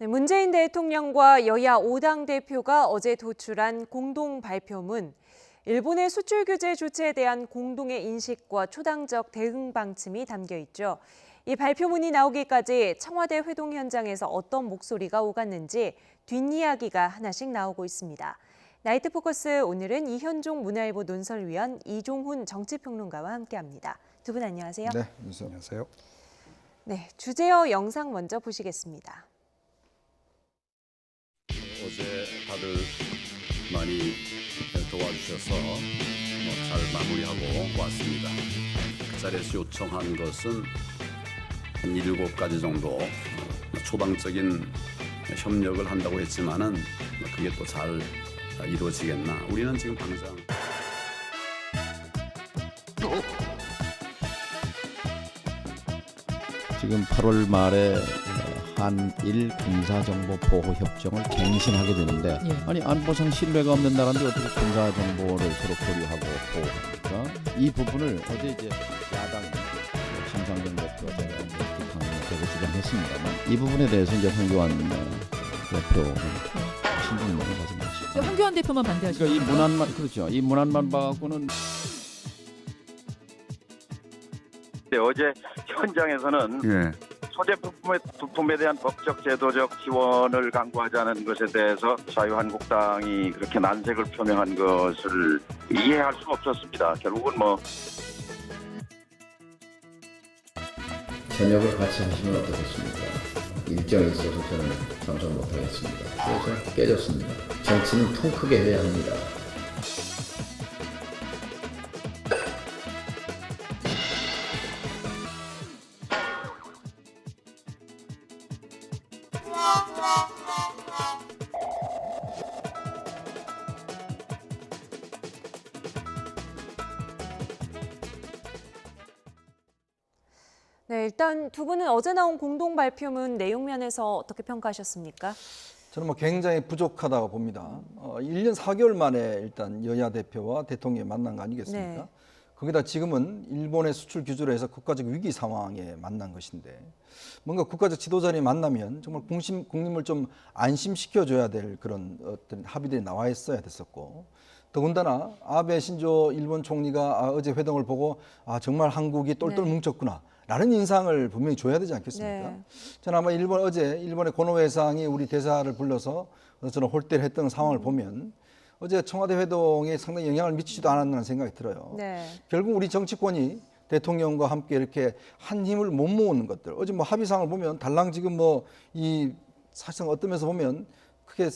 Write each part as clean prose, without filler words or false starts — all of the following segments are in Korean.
네, 문재인 대통령과 여야 5당 대표가 어제 도출한 공동 발표문. 일본의 수출 규제 조치에 대한 공동의 인식과 초당적 대응 방침이 담겨 있죠. 이 발표문이 나오기까지 청와대 회동 현장에서 어떤 목소리가 오갔는지 뒷이야기가 하나씩 나오고 있습니다. 나이트 포커스 오늘은 이현종 문화일보 논설위원, 이종훈 정치평론가와 함께합니다. 두 분 안녕하세요. 네, 안녕하세요. 네, 주제어 영상 먼저 보시겠습니다. 어제 다들 많이 도와주셔서 잘 마무리하고 왔습니다. 그 자리에서 요청한 것은 한 7가지 정도 초당적인 협력을 한다고 했지만은 그게 또 잘 이루어지겠나? 우리는 지금 당장 지금 8월 말에 한일 군사정보보호협정을 갱신하게 되는데 아니 안보상 신뢰가 없는 나라인데 어떻게 군사정보를 서로 교류하고 보호합니까? 이 부분을 어제 이제 야당 심상정 대표가 제가 이렇게 강력하게 주장했습니다만 이 부분에 대해서 이제 황교안 대표 신중히 넘어가지 마시고 황교안 대표만 반대하시죠. 그러니까 이 문안만 그렇죠. 이 문안만 봐갖고는 어제 현장에서는 소재 부품에 대한 법적 제도적 지원을 강구하자는 것에 대해서 자유한국당이 그렇게 난색을 표명한 것을 이해할 수 없었습니다. 결국은 저녁을 같이 하시면 어떻겠습니까? 일정이 있어서 저는 참석 못하겠습니다. 그래서 깨졌습니다. 정치는 통 크게 해야 합니다. 네, 일단 두 분은 어제 나온 공동 발표문 내용 면에서 어떻게 평가하셨습니까? 저는 굉장히 부족하다고 봅니다. 1년 4개월 만에 일단 여야 대표와 대통령이 만난 거 아니겠습니까? 네. 거기다 지금은 일본의 수출 규제로 해서 국가적 위기 상황에 만난 것인데 뭔가 국가적 지도자들이 만나면 정말 국민을 좀 안심시켜줘야 될 그런 어떤 합의들이 나와 있어야 됐었고 더군다나 아베 신조 일본 총리가 어제 회동을 보고 정말 한국이 똘똘 뭉쳤구나. 라는 인상을 분명히 줘야 되지 않겠습니까? 네. 저는 아마 어제 일본의 고노 회상이 우리 대사를 불러서 저는 홀대를 했던 상황을 보면 어제 청와대 회동에 상당히 영향을 미치지도 않았다는 생각이 들어요. 네. 결국 우리 정치권이 대통령과 함께 이렇게 한 힘을 못 모으는 것들. 어제 합의상을 보면 달랑 지금 이 사실상 어떤 면에서 보면 크게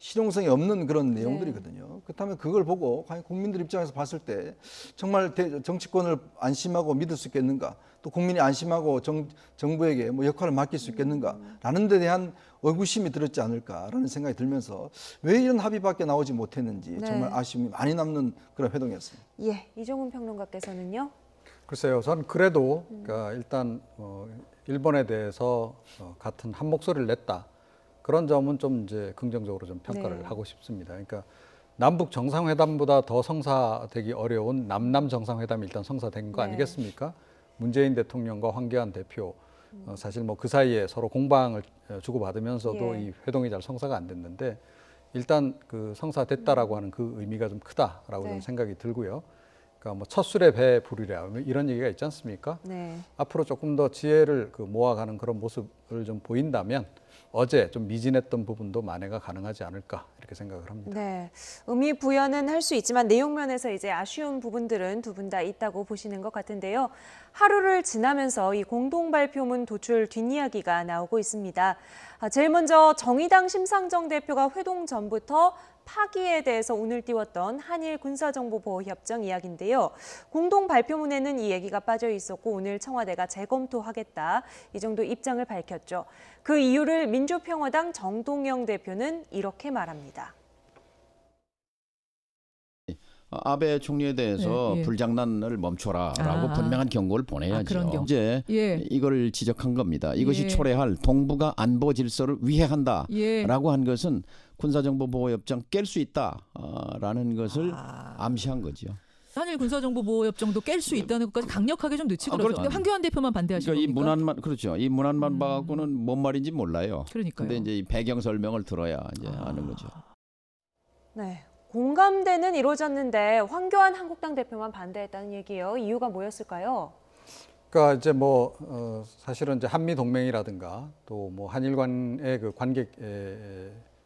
실용성이 없는 그런 내용들이거든요. 그렇다면 그걸 보고 과연 국민들 입장에서 봤을 때 정말 정치권을 안심하고 믿을 수 있겠는가? 또 국민이 안심하고 정부에게 역할을 맡길 수 있겠는가라는 데 대한 의구심이 들었지 않을까라는 생각이 들면서 왜 이런 합의밖에 나오지 못했는지 정말 아쉬움이 많이 남는 그런 회동이었습니다. 예, 이종훈 평론가께서는요? 글쎄요, 전 그래도 그러니까 일단 일본에 대해서 같은 한 목소리를 냈다. 그런 점은 좀 이제 긍정적으로 좀 평가를 하고 싶습니다. 그러니까 남북 정상회담보다 더 성사되기 어려운 남남 정상회담이 일단 성사된 거 아니겠습니까? 문재인 대통령과 황교안 대표 사실 그 사이에 서로 공방을 주고받으면서도 이 회동이 잘 성사가 안 됐는데 일단 그 성사됐다라고 하는 그 의미가 좀 크다라고 저는 생각이 들고요. 그러니까 첫 술에 배 부르랴 이런 얘기가 있지 않습니까? 앞으로 조금 더 지혜를 모아가는 그런 모습을 좀 보인다면 어제 좀 미진했던 부분도 만회가 가능하지 않을까 이렇게 생각을 합니다. 네, 의미 부여는 할 수 있지만 내용 면에서 이제 아쉬운 부분들은 두 분 다 있다고 보시는 것 같은데요. 하루를 지나면서 이 공동 발표문 도출 뒷이야기가 나오고 있습니다. 제일 먼저 정의당 심상정 대표가 회동 전부터 파기에 대해서 운을 띄웠던 한일 군사정보보호협정 이야기인데요. 공동 발표문에는 이 얘기가 빠져 있었고 오늘 청와대가 재검토하겠다. 이 정도 입장을 밝혔죠. 그 이유를 민주평화당 정동영 대표는 이렇게 말합니다. 아베 총리에 대해서 불장난을 멈춰라라고 분명한 경고를 보내야죠. 이제 이걸 지적한 겁니다. 이것이 초래할 동북아 안보 질서를 위해한다라고 한 것은 군사정보보호협정 깰 수 있다라는 것을 암시한 거죠. 한일 군사정보보호협정도 깰 수 있다는 것까지 강력하게 좀 내치더라고요. 그렇죠. 근데 황교안 대표만 반대하시는 그러니까 이 겁니까? 문안만 그렇죠. 이 문안만 봐갖고는 뭔 말인지 몰라요. 그러니까요. 근데 이제 이 배경 설명을 들어야 이제 아는 거죠. 네. 공감대는 이루어졌는데 황교안 한국당 대표만 반대했다는 얘기예요. 이유가 뭐였을까요? 그러니까 이제 뭐 사실은 이제 한미 동맹이라든가 또 뭐 한일 간의 그 관계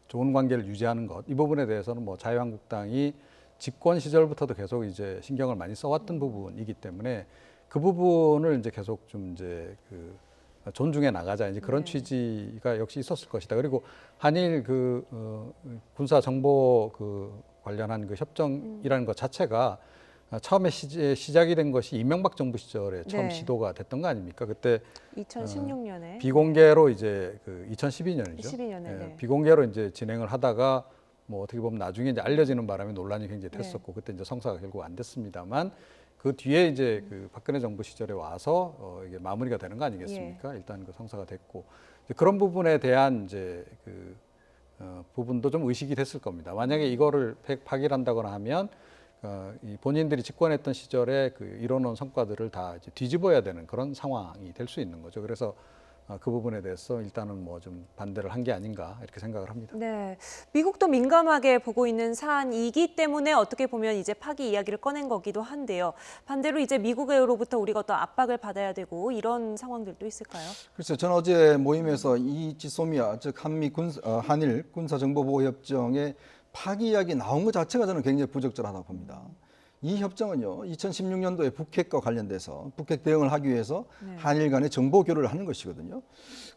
좋은 관계를 유지하는 것 이 부분에 대해서는 뭐 자유한국당이 집권 시절부터도 계속 이제 신경을 많이 써왔던 부분이기 때문에 그 부분을 이제 계속 좀 이제 그 존중해 나가자 이제 그런 취지가 역시 있었을 것이다. 그리고 한일 그 군사 정보 그 관련한 그 협정이라는 것 자체가 처음에 시작이 된 것이 이명박 정부 시절에 처음 시도가 됐던 거 아닙니까? 그때 2016년에 비공개로 이제 그 2012년이죠. 12년에 비공개로 이제 진행을 하다가 뭐 어떻게 보면 나중에 이제 알려지는 바람에 논란이 굉장히 됐었고 그때 이제 성사가 결국 안 됐습니다만 그 뒤에 이제 그 박근혜 정부 시절에 와서 이게 마무리가 되는 거 아니겠습니까? 일단 그 성사가 됐고 이제 그런 부분에 대한 이제 그 부분도 좀 의식이 됐을 겁니다. 만약에 이거를 파기한다거나 하면 이 본인들이 집권했던 시절에 그 이뤄놓은 성과들을 다 이제 뒤집어야 되는 그런 상황이 될 수 있는 거죠. 그래서 그 부분에 대해서 일단은 뭐 좀 반대를 한 게 아닌가 이렇게 생각을 합니다. 네, 미국도 민감하게 보고 있는 사안이기 때문에 어떻게 보면 이제 파기 이야기를 꺼낸 거기도 한데요. 반대로 이제 미국으로부터 우리가 어떤 압박을 받아야 되고 이런 상황들도 있을까요? 글쎄요, 저는 어제 모임에서 이 지소미아, 즉 한일 군사정보보호협정의 파기 이야기 나온 것 자체가 저는 굉장히 부적절하다고 봅니다. 이 협정은요, 2016년도에 북핵과 관련돼서 북핵 대응을 하기 위해서 한일 간의 정보 교류를 하는 것이거든요.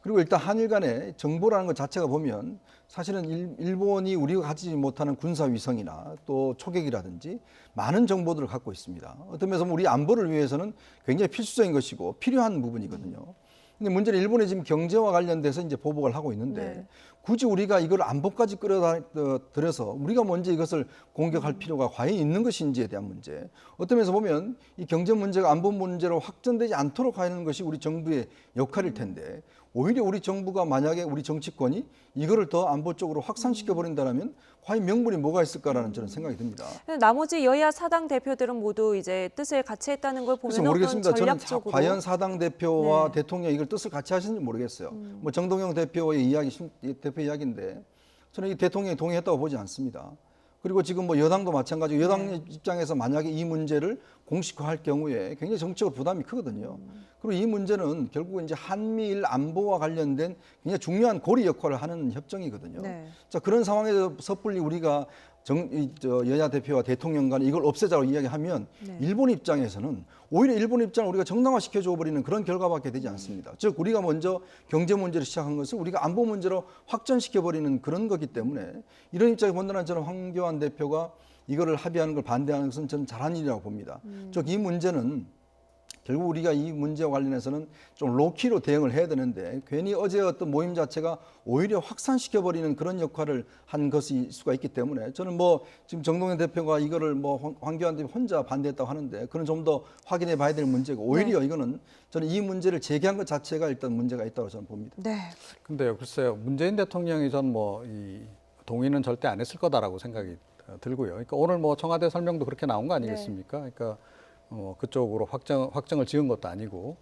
그리고 일단 한일 간의 정보라는 것 자체가 보면 사실은 일본이 우리가 가지지 못하는 군사 위성이나 또 초계기라든지 많은 정보들을 갖고 있습니다. 어떤 면에서 우리 안보를 위해서는 굉장히 필수적인 것이고 필요한 부분이거든요. 근데 문제는 일본의 지금 경제와 관련돼서 이제 보복을 하고 있는데 굳이 우리가 이걸 안보까지 끌어들여서 우리가 먼저 이것을 공격할 필요가 과연 있는 것인지에 대한 문제. 어떤 면에서 보면 이 경제 문제가 안보 문제로 확전되지 않도록 하는 것이 우리 정부의 역할일 텐데 오히려 우리 정부가 만약에 우리 정치권이 이거를 더 안보 쪽으로 확산시켜 버린다면 과연 명분이 뭐가 있을까라는 저는 생각이 듭니다. 나머지 여야 사당 대표들은 모두 이제 뜻을 같이 했다는 걸 보면 그래서 모르겠습니다. 어떤 저는 전략적으로 과연 사당 대표와 대통령이 이걸 뜻을 같이 하시는지 모르겠어요. 뭐 정동영 대표의 대표 이야기인데 저는 이 대통령이 동의했다고 보지 않습니다. 그리고 지금 뭐 여당도 마찬가지고 여당 입장에서 만약에 이 문제를 공식화할 경우에 굉장히 정치적 부담이 크거든요. 그리고 이 문제는 결국은 이제 한미일 안보와 관련된 굉장히 중요한 고리 역할을 하는 협정이거든요. 자, 그런 상황에서 섣불리 우리가 여야 대표와 대통령 간에 이걸 없애자고 이야기하면 일본 입장에서는 오히려 일본 입장을 우리가 정당화시켜 줘버리는 그런 결과밖에 되지 않습니다. 즉 우리가 먼저 경제 문제를 시작한 것을 우리가 안보 문제로 확전시켜버리는 그런 거기 때문에 이런 입장에 본다면 저는 황교안 대표가 이거를 합의하는 걸 반대하는 것은 저는 잘한 일이라고 봅니다. 즉 이 문제는 결국 우리가 이 문제와 관련해서는 좀 로키로 대응을 해야 되는데 괜히 어제 어떤 모임 자체가 오히려 확산시켜버리는 그런 역할을 한 것일 수가 있기 때문에 저는 뭐 지금 정동영 대표가 이거를 뭐 황교안 대표 혼자 반대했다고 하는데 그건 좀 더 확인해 봐야 될 문제고 오히려 이거는 저는 이 문제를 제기한 것 자체가 일단 문제가 있다고 저는 봅니다. 네. 근데요, 글쎄요, 문재인 대통령이 전 뭐 이 동의는 절대 안 했을 거다라고 생각이 들고요. 그러니까 오늘 뭐 청와대 설명도 그렇게 나온 거 아니겠습니까? 그러니까 그쪽으로 확정을 지은 것도 아니고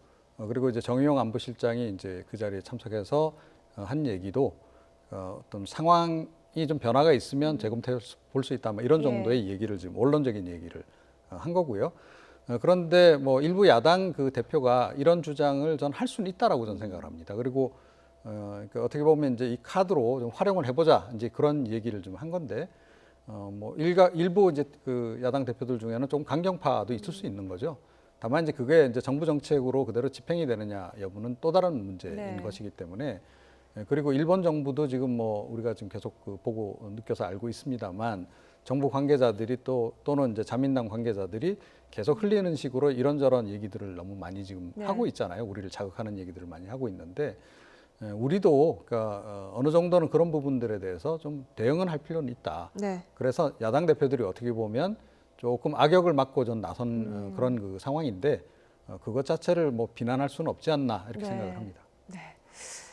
그리고 이제 정의용 안보실장이 이제 그 자리에 참석해서 한 얘기도 어떤 상황이 좀 변화가 있으면 재검토해 볼 수 있다 뭐 이런 정도의 얘기를 지금 원론적인 얘기를 한 거고요. 그런데 뭐 일부 야당 그 대표가 이런 주장을 전 할 수는 있다라고 저는 생각을 합니다. 그리고 그러니까 어떻게 보면 이제 이 카드로 좀 활용을 해보자 이제 그런 얘기를 좀 한 건데. 뭐 일부 이제 그 야당 대표들 중에는 좀 강경파도 있을 수 있는 거죠. 다만 이제 그게 이제 정부 정책으로 그대로 집행이 되느냐 여부는 또 다른 문제인 것이기 때문에 그리고 일본 정부도 지금 뭐 우리가 지금 계속 그 보고 느껴서 알고 있습니다만 정부 관계자들이 또는 이제 자민당 관계자들이 계속 흘리는 식으로 이런저런 얘기들을 너무 많이 지금 하고 있잖아요. 우리를 자극하는 얘기들을 많이 하고 있는데. 우리도 그러니까 어느 정도는 그런 부분들에 대해서 좀 대응은 할 필요는 있다. 그래서 야당 대표들이 어떻게 보면 조금 악역을 맡고 전 나선 그런 그 상황인데 그것 자체를 뭐 비난할 수는 없지 않나 이렇게 생각을 합니다.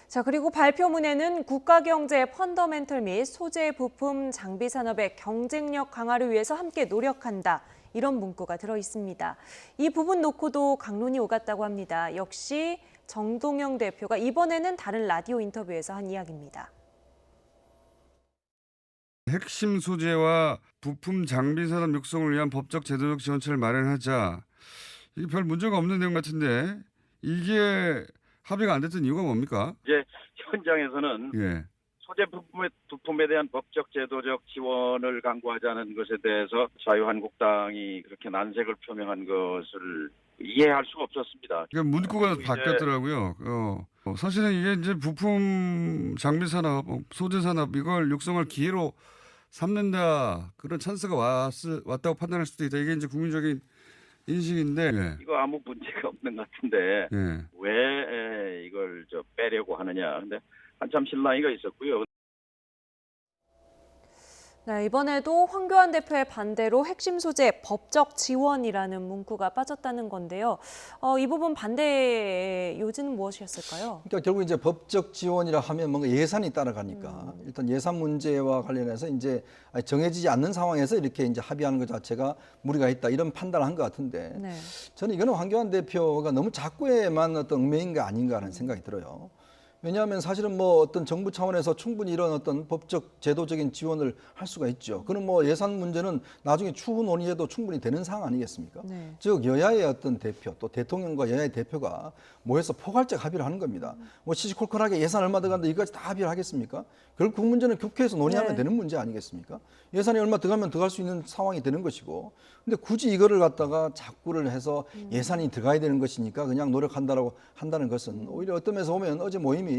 자, 그리고 발표문에는 국가경제 펀더멘털 및 소재 부품 장비 산업의 경쟁력 강화를 위해서 함께 노력한다. 이런 문구가 들어 있습니다. 이 부분 놓고도 강론이 오갔다고 합니다. 역시 정동영 대표가 이번에는 다른 라디오 인터뷰에서 한 이야기입니다. 핵심 소재와 부품 장비 산업 육성을 위한 법적 제도적 지원책을 마련하자. 이게 별 문제가 없는 내용 같은데 이게 합의가 안 됐던 이유가 뭡니까? 이제 현장에서는 예. 소재 부품에 대한 법적 제도적 지원을 강구하자는 것에 대해서 자유한국당이 그렇게 난색을 표명한 것을 이해할 수가 없었습니다. 그러니까 문구가 이제 바뀌었더라고요. 사실은 이게 이제 부품 장비 산업, 소재 산업 이걸 육성할 기회로 삼는다. 그런 찬스가 왔다고 판단할 수도 있다. 이게 이제 국민적인 인식인데. 예. 이거 아무 문제가 없는 것 같은데 예. 왜 이걸 빼려고 하느냐. 근데 한참 실랑이가 있었고요. 네, 이번에도 황교안 대표의 반대로 핵심 소재 법적 지원이라는 문구가 빠졌다는 건데요. 이 부분 반대의 요지는 무엇이었을까요? 그러니까 결국 이제 법적 지원이라 하면 뭔가 예산이 따라가니까 일단 예산 문제와 관련해서 이제 정해지지 않는 상황에서 이렇게 이제 합의하는 것 자체가 무리가 있다 이런 판단을 한 것 같은데 네. 저는 이거는 황교안 대표가 너무 작고에만 어떤 얽매인 거 아닌가라는 생각이 들어요. 왜냐하면 사실은 뭐 어떤 정부 차원에서 충분히 이런 어떤 법적 제도적인 지원을 할 수가 있죠. 그럼 뭐 예산 문제는 나중에 추후 논의해도 충분히 되는 사항 아니겠습니까? 네. 즉 여야의 어떤 대표 또 대통령과 여야의 대표가 모여서 포괄적 합의를 하는 겁니다. 뭐 시시콜콜하게 예산 얼마 들어간다 이거까지 다 합의를 하겠습니까? 결국 그 문제는 국회에서 논의하면 네. 되는 문제 아니겠습니까? 예산이 얼마 들어가면 들어갈 수 있는 상황이 되는 것이고 근데 굳이 이거를 갖다가 작구를 해서 예산이 들어가야 되는 것이니까 그냥 노력한다라고 한다는 것은 오히려 어떤 면에서 보면 어제 모임이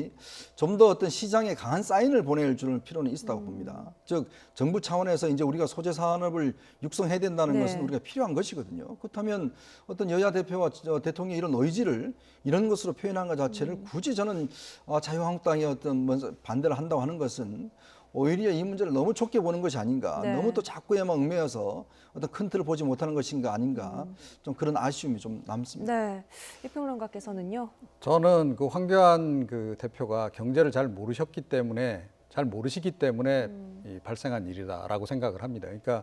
좀 더 어떤 시장에 강한 사인을 보낼 필요는 있다고 봅니다. 즉 정부 차원에서 이제 우리가 소재 산업을 육성해야 된다는 네. 것은 우리가 필요한 것이거든요. 그렇다면 어떤 여야 대표와 대통령의 이런 의지를 이런 것으로 표현한 것 자체를 굳이 저는 자유한국당이 어떤 반대를 한다고 하는 것은 오히려 이 문제를 너무 좁게 보는 것이 아닌가, 네. 너무 또 작고에만 얽매여서 어떤 큰 틀을 보지 못하는 것인가 아닌가, 좀 그런 아쉬움이 좀 남습니다. 네, 이 평론가께서는요. 저는 그 황교안 그 대표가 경제를 잘 모르시기 때문에 이 발생한 일이다라고 생각을 합니다. 그러니까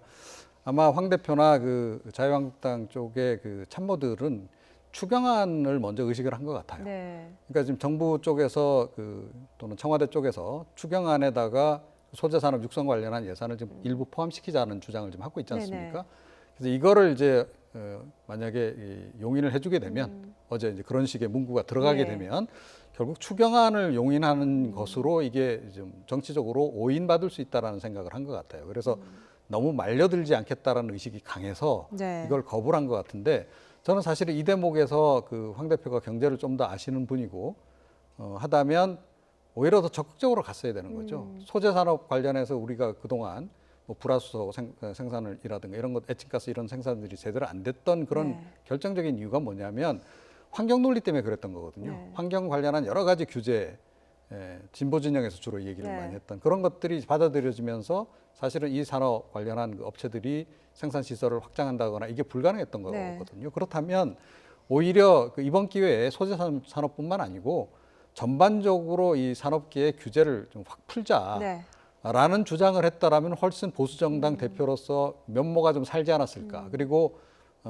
아마 황 대표나 그 자유한국당 쪽의 그 참모들은 추경안을 먼저 의식을 한 것 같아요. 네. 그러니까 지금 정부 쪽에서 또는 청와대 쪽에서 추경안에다가 소재산업 육성 관련한 예산을 지금 일부 포함시키자는 주장을 좀 하고 있지 않습니까? 네네. 그래서 이거를 이제 만약에 용인을 해주게 되면 어제 이제 그런 식의 문구가 들어가게 네. 되면 결국 추경안을 용인하는 것으로 이게 좀 정치적으로 오인받을 수 있다라는 생각을 한 것 같아요. 그래서 너무 말려들지 않겠다라는 의식이 강해서 네. 이걸 거부를 한 것 같은데 저는 사실 이 대목에서 그 황 대표가 경제를 좀 더 아시는 분이고 하다면 오히려 더 적극적으로 갔어야 되는 거죠. 소재 산업 관련해서 우리가 그동안 뭐 불화수소 생산을이라든가 이런 것, 에칭가스 이런 생산들이 제대로 안 됐던 그런 네. 결정적인 이유가 뭐냐면 환경 논리 때문에 그랬던 거거든요. 네. 환경 관련한 여러 가지 규제, 진보 진영에서 주로 얘기를 네. 많이 했던 그런 것들이 받아들여지면서 사실은 이 산업 관련한 그 업체들이 생산 시설을 확장한다거나 이게 불가능했던 네. 거거든요. 그렇다면 오히려 그 이번 기회에 소재 산업뿐만 아니고 전반적으로 이 산업계의 규제를 좀 확 풀자. 네. 라는 주장을 했다라면 훨씬 보수정당 대표로서 면모가 좀 살지 않았을까. 그리고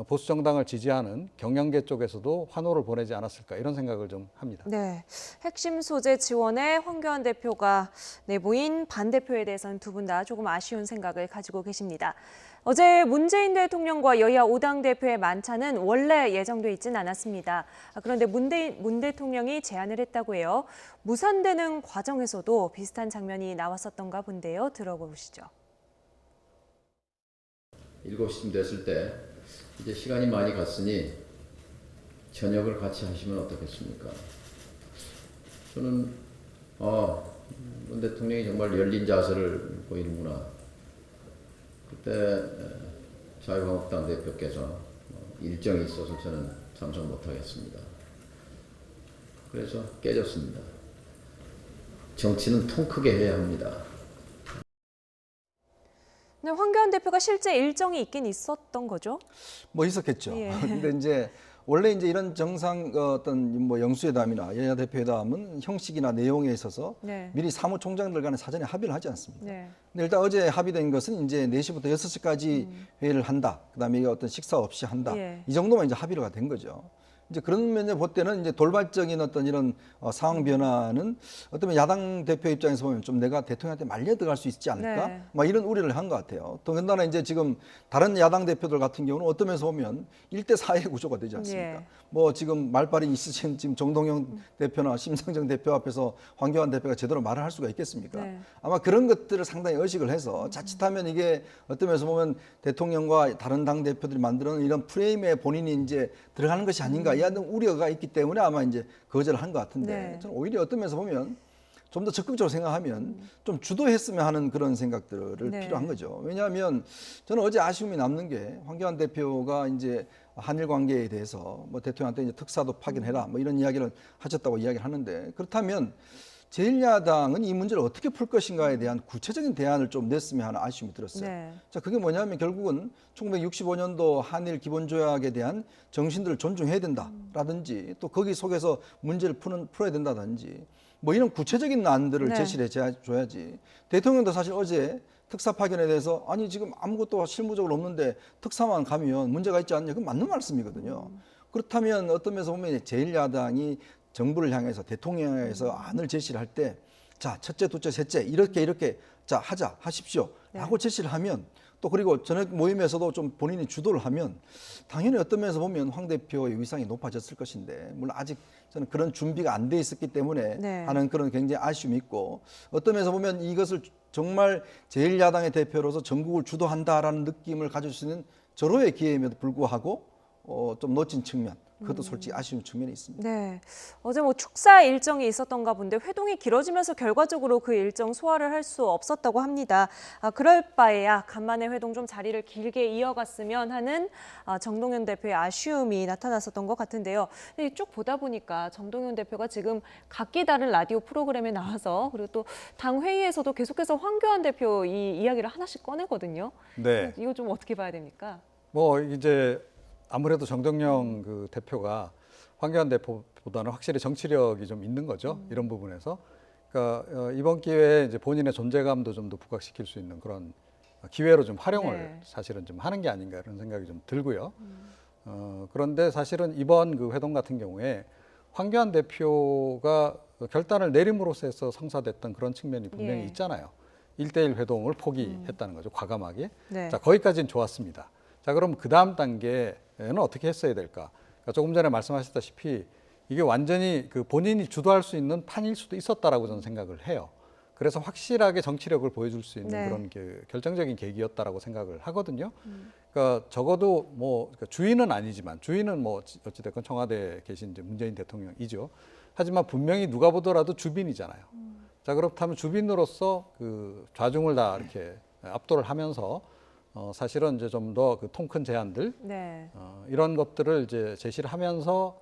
보수정당을 지지하는 경영계 쪽에서도 환호를 보내지 않았을까 이런 생각을 좀 합니다. 네, 핵심 소재 지원에 황교안 대표가 내보인 반대표에 대해서는 두 분 다 조금 아쉬운 생각을 가지고 계십니다. 어제 문재인 대통령과 여야 5당 대표의 만찬은 원래 예정돼 있진 않았습니다. 그런데 문 대통령이 제안을 했다고 해요. 무산되는 과정에서도 비슷한 장면이 나왔었던가 본데요. 들어보시죠. 7시쯤 됐을 때 이제 시간이 많이 갔으니 저녁을 같이 하시면 어떻겠습니까? 저는 문 대통령이 정말 열린 자세를 보이는구나. 그때 자유한국당 대표께서 일정이 있어서 저는 참석 못하겠습니다. 그래서 깨졌습니다. 정치는 통 크게 해야 합니다. 네, 황교안 대표가 실제 일정이 있긴 있었던 거죠? 뭐 있었겠죠. 예. 근데 이제 원래 이제 이런 정상 어떤 뭐 영수회담이나 여야 대표회담은 형식이나 내용에 있어서 네. 미리 사무총장들 간에 사전에 합의를 하지 않습니다. 네. 근데 일단 어제 합의된 것은 이제 4시부터 6시까지 회의를 한다. 그다음에 이게 어떤 식사 없이 한다. 예. 이 정도만 이제 합의가 된 거죠. 이제 그런 면에 볼 때는 이제 돌발적인 어떤 이런 상황 변화는 어쩌면 야당 대표 입장에서 보면 좀 내가 대통령한테 말려 들어갈 수 있지 않을까? 네. 막 이런 우려를 한 것 같아요. 더군다나 이제 지금 다른 야당 대표들 같은 경우는 어떤 면에서 보면 1대4의 구조가 되지 않습니까? 예. 뭐 지금 말발이 있으신 지금 정동영 대표나 심상정 대표 앞에서 황교안 대표가 제대로 말을 할 수가 있겠습니까? 네. 아마 그런 것들을 상당히 의식을 해서 자칫하면 이게 어떤 면에서 보면 대통령과 다른 당 대표들이 만드는 이런 프레임에 본인이 이제 들어가는 것이 아닌가 이런 우려가 있기 때문에 아마 이제 거절을 한 것 같은데 네. 저는 오히려 어떤 면에서 보면 좀 더 적극적으로 생각하면 좀 주도했으면 하는 그런 생각들을 네. 필요한 거죠. 왜냐하면 저는 어제 아쉬움이 남는 게 황교안 대표가 이제 한일 관계에 대해서 뭐 대통령한테 이제 특사도 파견해라 뭐 이런 이야기를 하셨다고 이야기를 하는데 그렇다면 제1야당은 이 문제를 어떻게 풀 것인가에 대한 구체적인 대안을 좀 냈으면 하는 아쉬움이 들었어요. 네. 자, 그게 뭐냐면 결국은 1965년도 한일 기본조약에 대한 정신들을 존중해야 된다라든지 또 거기 속에서 문제를 풀어야 된다든지 뭐 이런 구체적인 안들을 네. 제시를 해줘야지. 대통령도 사실 어제 특사 파견에 대해서 아니 지금 아무것도 실무적으로 없는데 특사만 가면 문제가 있지 않냐? 그건 맞는 말씀이거든요. 그렇다면 어떤 면에서 보면 제1야당이 정부를 향해서 대통령을 향해서 안을 제시를 할 때 자, 첫째, 둘째, 셋째 이렇게 자, 하십시오. 라고 제시를 하면 또 그리고 저녁 모임에서도 좀 본인이 주도를 하면 당연히 어떤 면에서 보면 황 대표의 위상이 높아졌을 것인데 물론 아직 저는 그런 준비가 안 돼 있었기 때문에 네. 하는 그런 굉장히 아쉬움이 있고 어떤 면에서 보면 이것을 정말 제1야당의 대표로서 전국을 주도한다라는 느낌을 가질 수 있는 절호의 기회임에도 불구하고 좀 놓친 측면 그것도 솔직히 아쉬운 측면이 있습니다. 네. 어제 뭐 축사 일정이 있었던가 본데 회동이 길어지면서 결과적으로 그 일정 소화를 할 수 없었다고 합니다. 그럴 바에야 간만에 회동 좀 자리를 길게 이어갔으면 하는 정동영 대표의 아쉬움이 나타났었던 것 같은데요. 근데 쭉 보다 보니까 정동영 대표가 지금 각기 다른 라디오 프로그램에 나와서 그리고 또 당 회의에서도 계속해서 황교안 대표 이 이야기를 하나씩 꺼내거든요. 네. 이거 좀 어떻게 봐야 됩니까? 뭐 이제 아무래도 정동영 그 대표가 황교안 대표보다는 확실히 정치력이 좀 있는 거죠. 이런 부분에서. 그러니까 이번 기회에 이제 본인의 존재감도 좀 더 부각시킬 수 있는 그런 기회로 좀 활용을 네. 사실은 좀 하는 게 아닌가 이런 생각이 좀 들고요. 그런데 사실은 이번 그 회동 같은 경우에 황교안 대표가 결단을 내림으로써 해서 성사됐던 그런 측면이 분명히 예. 있잖아요. 1대1 회동을 포기했다는 거죠. 과감하게. 네. 자, 거기까지는 좋았습니다. 자, 그럼 그 다음 단계는 어떻게 했어야 될까? 그러니까 조금 전에 말씀하셨다시피 이게 완전히 그 본인이 주도할 수 있는 판일 수도 있었다라고 저는 생각을 해요. 그래서 확실하게 정치력을 보여줄 수 있는 네. 그런 결정적인 계기였다라고 생각을 하거든요. 그러니까 적어도 뭐 그러니까 주인은 아니지만 주인은 뭐 어찌됐건 청와대에 계신 이제 문재인 대통령이죠. 하지만 분명히 누가 보더라도 주빈이잖아요. 자, 그렇다면 주빈으로서 그 좌중을 다 이렇게 압도를 하면서 사실은 이제 좀 더 그 통 큰 제안들 네. 이런 것들을 이제 제시를 하면서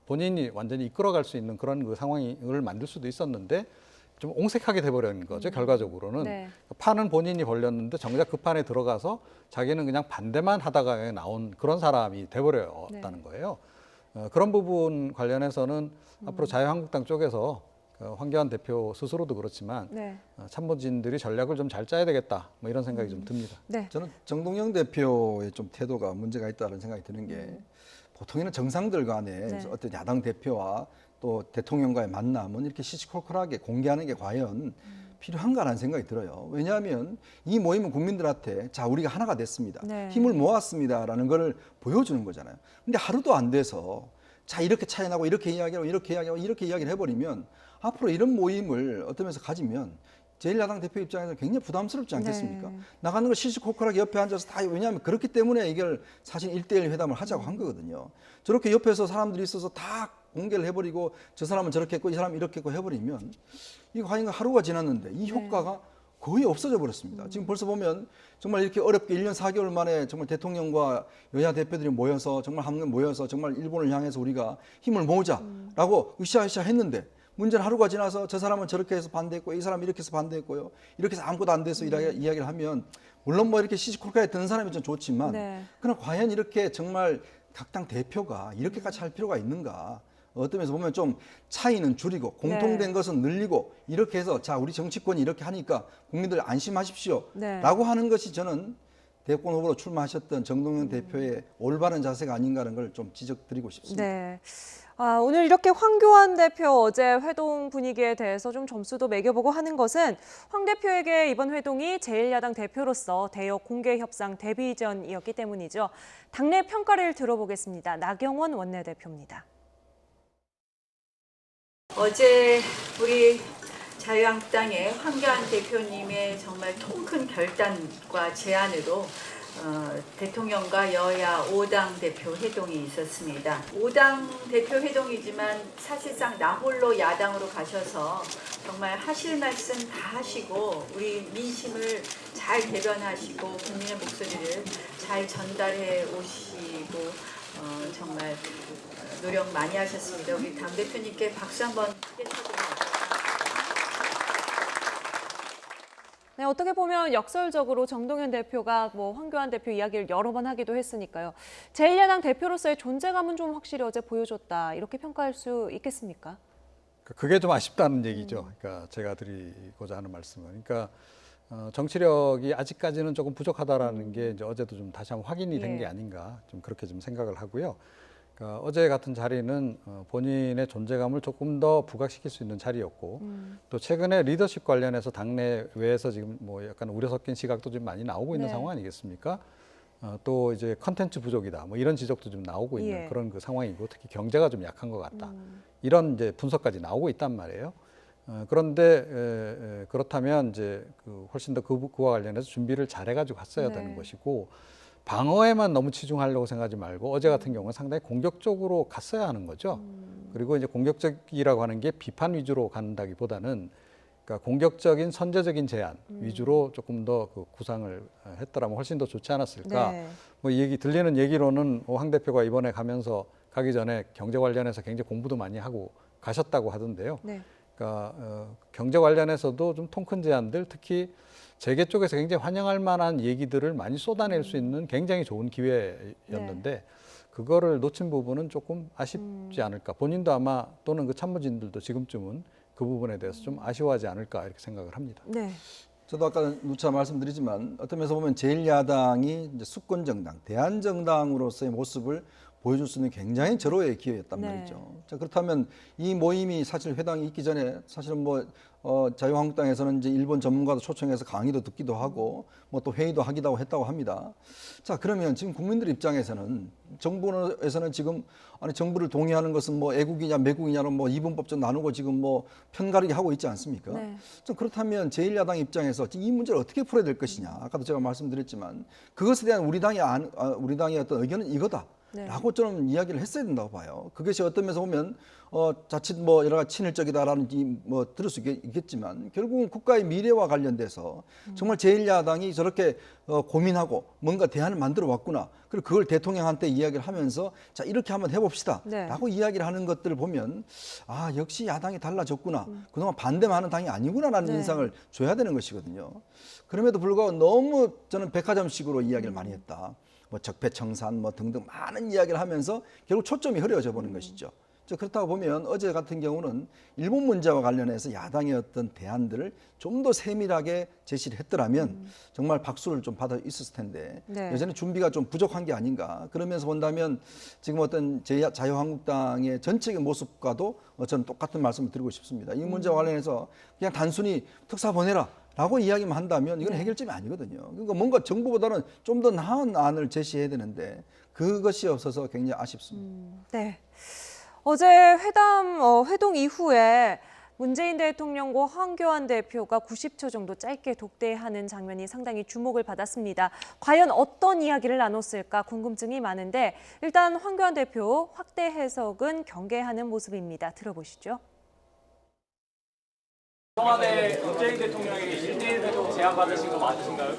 본인이 완전히 이끌어갈 수 있는 그런 그 상황을 만들 수도 있었는데 좀 옹색하게 돼버린 거죠. 결과적으로는 네. 판은 본인이 벌렸는데 정작 그 판에 들어가서 자기는 그냥 반대만 하다가 나온 그런 사람이 돼버렸다는 거예요. 그런 부분 관련해서는 앞으로 자유한국당 쪽에서 황교안 대표 스스로도 그렇지만 네. 참모진들이 전략을 좀 잘 짜야 되겠다 뭐 이런 생각이 좀 듭니다. 네. 저는 정동영 대표의 좀 태도가 문제가 있다는 생각이 드는 게 보통에는 정상들 간에 네. 어떤 야당 대표와 또 대통령과의 만남은 이렇게 시시콜콜하게 공개하는 게 과연 필요한가라는 생각이 들어요. 왜냐하면 이 모임은 국민들한테 자 우리가 하나가 됐습니다. 네. 힘을 모았습니다라는 걸 보여주는 거잖아요. 근데 하루도 안 돼서 자 이렇게 차이 나고 이렇게 이야기하고 이렇게 이야기를 해버리면 앞으로 이런 모임을 어떤 면에서 가지면 제1야당 대표 입장에서 굉장히 부담스럽지 않겠습니까? 네. 나가는 걸 시시콜콜하게 옆에 앉아서 다 왜냐하면 그렇기 때문에 이걸 사실 1대1 회담을 하자고 한 거거든요. 저렇게 옆에서 사람들이 있어서 다 공개를 해버리고 저 사람은 저렇게 했고 이 사람은 이렇게 했고 해버리면 이거 과연 하루가 지났는데 이 효과가 거의 없어져 버렸습니다. 지금 벌써 보면 정말 이렇게 어렵게 1년 4개월 만에 정말 대통령과 여야 대표들이 모여서 정말 한번 모여서 정말 일본을 향해서 우리가 힘을 모으자라고 으쌰으쌰 했는데 문제는 하루가 지나서 저 사람은 저렇게 해서 반대했고 이 사람은 이렇게 해서 반대했고요. 이렇게 해서 아무것도 안 돼서 이야기를 하면 물론 뭐 이렇게 시시콜콜하게 드는 사람이 좀 좋지만 네. 그러나 과연 이렇게 정말 각 당 대표가 이렇게까지 할 필요가 있는가? 어떤 면에서 보면 좀 차이는 줄이고 공통된 것은 늘리고 이렇게 해서 자 우리 정치권이 이렇게 하니까 국민들 안심하십시오 라고 하는 것이 저는 대권 후보로 출마하셨던 정동영 대표의 올바른 자세가 아닌가 하는 걸 좀 지적드리고 싶습니다. 네. 오늘 이렇게 황교안 대표 어제 회동 분위기에 대해서 좀 점수도 매겨보고 하는 것은 황 대표에게 이번 회동이 제1야당 대표로서 대여 공개 협상 데뷔전이었기 때문이죠. 당내 평가를 들어보겠습니다. 나경원 원내대표입니다. 어제 우리 자유한국당의 황교안 대표님의 정말 통큰 결단과 제안으로 대통령과 여야 5당 대표 회동이 있었습니다. 5당 대표 회동이지만 사실상 나 홀로 야당으로 가셔서 정말 하실 말씀 다 하시고 우리 민심을 잘 대변하시고 국민의 목소리를 잘 전달해 오시고 정말 노력 많이 하셨습니다. 우리 당대표님께 박수 한번 크게 쳐드립니다. 네, 어떻게 보면 역설적으로 정동현 대표가 황교안 대표 이야기를 여러 번 하기도 했으니까요. 제1야당 대표로서의 존재감은 좀 확실히 어제 보여줬다. 이렇게 평가할 수 있겠습니까? 그게 좀 아쉽다는 얘기죠. 그러니까 제가 드리고자 하는 말씀은. 그러니까 정치력이 아직까지는 조금 부족하다라는 게 이제 어제도 좀 다시 한번 확인이 된 게 아닌가 좀 그렇게 좀 생각을 하고요. 그러니까 어제 같은 자리는 본인의 존재감을 조금 더 부각시킬 수 있는 자리였고 또 최근에 리더십 관련해서 당내외에서 지금 약간 우려 섞인 시각도 좀 많이 나오고 있는 상황 아니겠습니까? 또 이제 컨텐츠 부족이다 이런 지적도 좀 나오고 있는 그런 그 상황이고 특히 경제가 좀 약한 것 같다 이런 이제 분석까지 나오고 있단 말이에요. 그런데 그렇다면 이제 훨씬 더 그와 관련해서 준비를 잘해가지고 갔어야 되는 것이고 방어에만 너무 치중하려고 생각하지 말고 어제 같은 경우는 상당히 공격적으로 갔어야 하는 거죠. 그리고 이제 공격적이라고 하는 게 비판 위주로 간다기보다는 그러니까 공격적인 선제적인 제안 위주로 조금 더 그 구상을 했더라면 훨씬 더 좋지 않았을까. 이 얘기 들리는 얘기로는 황 대표가 이번에 가기 전에 경제 관련해서 굉장히 공부도 많이 하고 가셨다고 하던데요. 그러니까 경제 관련해서도 좀 통 큰 제안들 특히 재계 쪽에서 굉장히 환영할 만한 얘기들을 많이 쏟아낼 수 있는 굉장히 좋은 기회였는데 그거를 놓친 부분은 조금 아쉽지 않을까. 본인도 아마 또는 그 참모진들도 지금쯤은 그 부분에 대해서 좀 아쉬워하지 않을까 이렇게 생각을 합니다. 네. 저도 아까 누차 말씀드리지만 어떤 면에서 보면 제1야당이 이제 수권정당, 대한정당으로서의 모습을 보여줄 수 있는 굉장히 절호의 기회였단 말이죠. 자, 그렇다면 이 모임이 사실 회당이 있기 전에 사실은 자유한국당에서는 이제 일본 전문가도 초청해서 강의도 듣기도 하고 또 회의도 하기도 했다고 합니다. 자, 그러면 지금 국민들 입장에서는 정부에서는 지금 정부를 동의하는 것은 애국이냐 매국이냐는 이분법적 나누고 지금 편가르기 하고 있지 않습니까? 자, 그렇다면 제1야당 입장에서 이 문제를 어떻게 풀어야 될 것이냐. 아까도 제가 말씀드렸지만 그것에 대한 우리 당의 어떤 의견은 이거다. 라고 저는 이야기를 했어야 된다고 봐요. 그것이 어떤 면에서 보면 자칫 여러 가지 친일적이다라는 들을 수 있겠지만 결국은 국가의 미래와 관련돼서 정말 제1야당이 저렇게 고민하고 뭔가 대안을 만들어 왔구나. 그리고 그걸 대통령한테 이야기를 하면서 자 이렇게 한번 해봅시다. 라고 이야기를 하는 것들을 보면 역시 야당이 달라졌구나. 그동안 반대만 하는 당이 아니구나라는 인상을 줘야 되는 것이거든요. 그럼에도 불구하고 너무 저는 백화점식으로 이야기를 많이 했다. 적폐청산 등등 많은 이야기를 하면서 결국 초점이 흐려져 보는 것이죠. 그렇다고 보면 어제 같은 경우는 일본 문제와 관련해서 야당의 어떤 대안들을 좀 더 세밀하게 제시를 했더라면 정말 박수를 좀 받아 있었을 텐데 여전히 준비가 좀 부족한 게 아닌가. 그러면서 본다면 지금 어떤 자유한국당의 전체적인 모습과도 저는 똑같은 말씀을 드리고 싶습니다. 이 문제와 관련해서 그냥 단순히 특사 보내라. 라고 이야기만 한다면 이건 해결점이 아니거든요. 그러니까 뭔가 정부보다는 좀 더 나은 안을 제시해야 되는데 그것이 없어서 굉장히 아쉽습니다. 네. 어제 회동 이후에 문재인 대통령과 황교안 대표가 90초 정도 짧게 독대하는 장면이 상당히 주목을 받았습니다. 과연 어떤 이야기를 나눴을까 궁금증이 많은데 일단 황교안 대표 확대 해석은 경계하는 모습입니다. 들어보시죠. 청와대 문재인 대통령에게 1대1 회동 제안받으신 거 맞으신가요?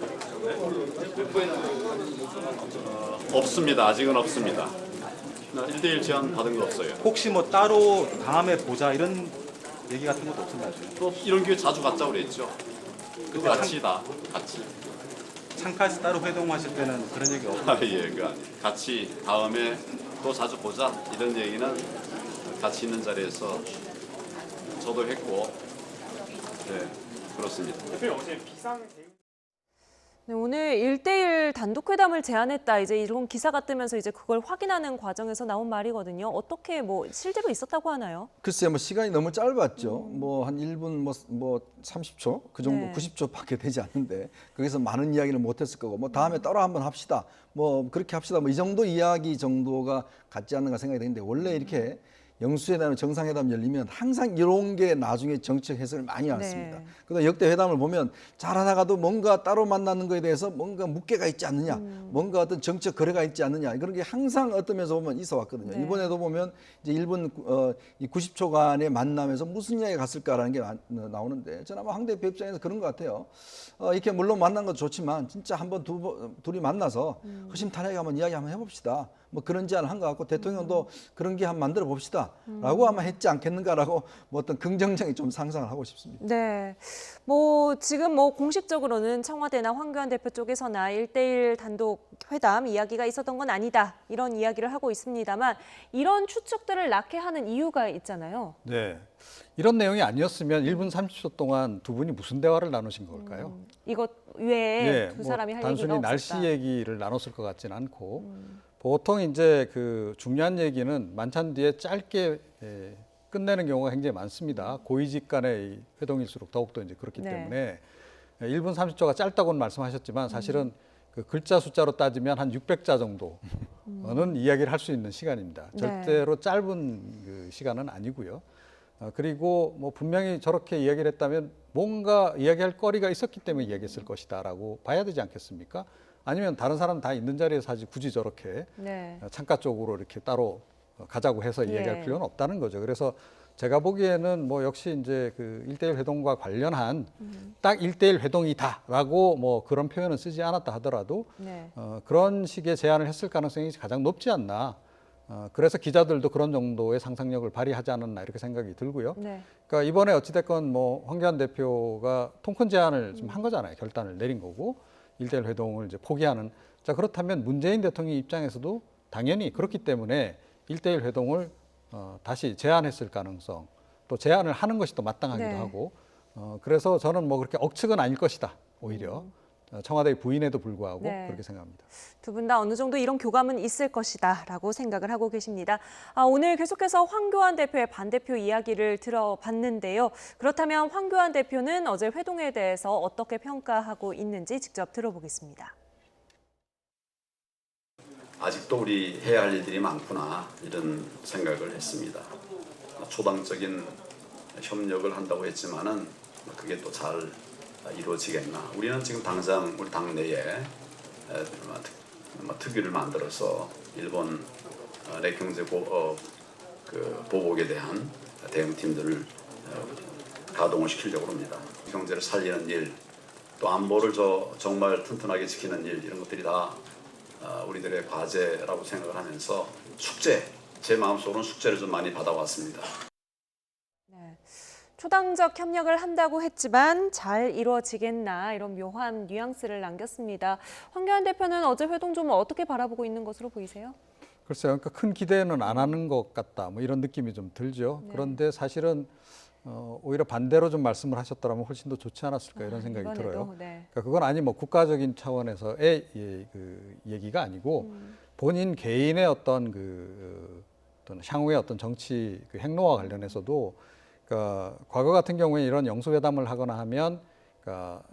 없습니다. 아직은 없습니다. 1대1 제안 받은 거 없어요. 혹시 따로 다음에 보자 이런 얘기 같은 것도 없었나요? 또 이런 기회 자주 갖자고 그랬죠. 그때 같이. 창가에서 따로 회동하실 때는 그런 얘기 없나요? 같이 다음에 또 자주 보자 이런 얘기는 같이 있는 자리에서 저도 했고, 네, 그렇습니다. 대표님 어제 비상 대응 네, 오늘 1대1 단독 회담을 제안했다. 이제 이런 기사가 뜨면서 이제 그걸 확인하는 과정에서 나온 말이거든요. 어떻게 뭐 실제로 있었다고 하나요? 글쎄요, 뭐 시간이 너무 짧았죠. 뭐 한 1분 뭐 30초 그 정도 네. 90초밖에 되지 않는데 거기서 많은 이야기를 못했을 거고 뭐 다음에 따로 한번 합시다. 뭐 그렇게 합시다. 뭐 이 정도 이야기 정도가 같지 않는가 생각이 되는데 원래 이렇게 영수회담, 정상회담 열리면 항상 이런 게 나중에 정책 해석을 많이 왔습니다. 네. 그다음 역대 회담을 보면 잘하다가도 뭔가 따로 만나는 거에 대해서 뭔가 묵계가 있지 않느냐, 뭔가 어떤 정책 거래가 있지 않느냐 그런 게 항상 어떤 면에서 보면 있어 왔거든요. 네. 이번에도 보면 이제 일본 이 90초간의 만남에서 무슨 이야기가 갔을까라는 게 나오는데 저는 아마 황 대표 입장에서 그런 것 같아요. 이렇게 물론 만난 것도 좋지만 진짜 한번 둘이 만나서 허심탄회하게 한번 이야기 한번 해봅시다. 뭐 그런 제안을 한 것 같고 대통령도 그런 게 한번 만들어 봅시다라고 아마 했지 않겠는가라고 뭐 어떤 긍정적인 좀 상상을 하고 싶습니다. 네. 뭐 지금 뭐 공식적으로는 청와대나 황교안 대표 쪽에서나 1대1 단독 회담 이야기가 있었던 건 아니다. 이런 이야기를 하고 있습니다만 이런 추측들을 낳게 하는 이유가 있잖아요. 네. 이런 내용이 아니었으면 1분 30초 동안 두 분이 무슨 대화를 나누신 걸까요? 이것 외에 두 뭐 사람이 할 단순히 얘기가 날씨 없었다. 얘기를 나눴을 것 같지는 않고 보통 이제 그 중요한 얘기는 만찬 뒤에 짧게 끝내는 경우가 굉장히 많습니다. 고위직 간의 이 회동일수록 더욱더 이제 그렇기 네. 때문에 1분 30초가 짧다고는 말씀하셨지만 사실은 그 글자 숫자로 따지면 한 600자 정도는 이야기를 할 수 있는 시간입니다. 네. 절대로 짧은 그 시간은 아니고요. 그리고 뭐 분명히 저렇게 이야기를 했다면 뭔가 이야기할 거리가 있었기 때문에 이야기했을 것이다라고 봐야 되지 않겠습니까? 아니면 다른 사람 다 있는 자리에서 하지 굳이 저렇게 네. 창가 쪽으로 이렇게 따로 가자고 해서 이야기할 예. 필요는 없다는 거죠. 그래서 제가 보기에는 뭐 역시 이제 그 1대1 회동과 관련한 딱 1대1 회동이다라고 뭐 그런 표현은 쓰지 않았다 하더라도 네. 그런 식의 제안을 했을 가능성이 가장 높지 않나. 그래서 기자들도 그런 정도의 상상력을 발휘하지 않았나 이렇게 생각이 들고요. 네. 그러니까 이번에 어찌됐건 뭐 황교안 대표가 통큰 제안을 좀 한 거잖아요. 결단을 내린 거고 1대1 회동을 이제 포기하는. 자, 그렇다면 문재인 대통령 입장에서도 당연히 그렇기 때문에 1대1 회동을 다시 제안했을 가능성, 또 제안을 하는 것이 또 마땅하기도 네. 하고, 그래서 저는 뭐 그렇게 억측은 아닐 것이다. 오히려 청와대의 부인에도 불구하고 네. 그렇게 생각합니다. 두 분 다 어느 정도 이런 교감은 있을 것이다라고 생각을 하고 계십니다. 오늘 계속해서 황교안 대표의 반대표 이야기를 들어봤는데요. 그렇다면 황교안 대표는 어제 회동에 대해서 어떻게 평가하고 있는지 직접 들어보겠습니다. 아직도 우리 해야 할 일들이 많구나 이런 생각을 했습니다. 초당적인 협력을 한다고 했지만은 그게 또 잘 이루어지겠나. 우리는 지금 당장 우리 당내에 특위를 만들어서 일본 내 경제 보복에 대한 대응팀들을 가동을 시키려고 합니다. 경제를 살리는 일, 또 안보를 정말 튼튼하게 지키는 일 이런 것들이 다 우리들의 과제라고 생각을 하면서 숙제, 제 마음속으로는 숙제를 좀 많이 받아왔습니다. 네. 초당적 협력을 한다고 했지만 잘 이루어지겠나 이런 묘한 뉘앙스를 남겼습니다. 황교안 대표는 어제 회동 좀 어떻게 바라보고 있는 것으로 보이세요? 글쎄요, 그러니까 큰 기대는 안 하는 것 같다, 뭐 이런 느낌이 좀 들죠. 네. 그런데 사실은 오히려 반대로 좀 말씀을 하셨더라면 훨씬 더 좋지 않았을까 이런 생각이 이번에도, 들어요. 네. 그러니까 그건 아니 뭐 국가적인 차원에서의 그 얘기가 아니고 본인 개인의 어떤 어떤 향후의 어떤 정치 그 행로와 관련해서도 그러니까 과거 같은 경우에 이런 영수회담을 하거나 하면 그러니까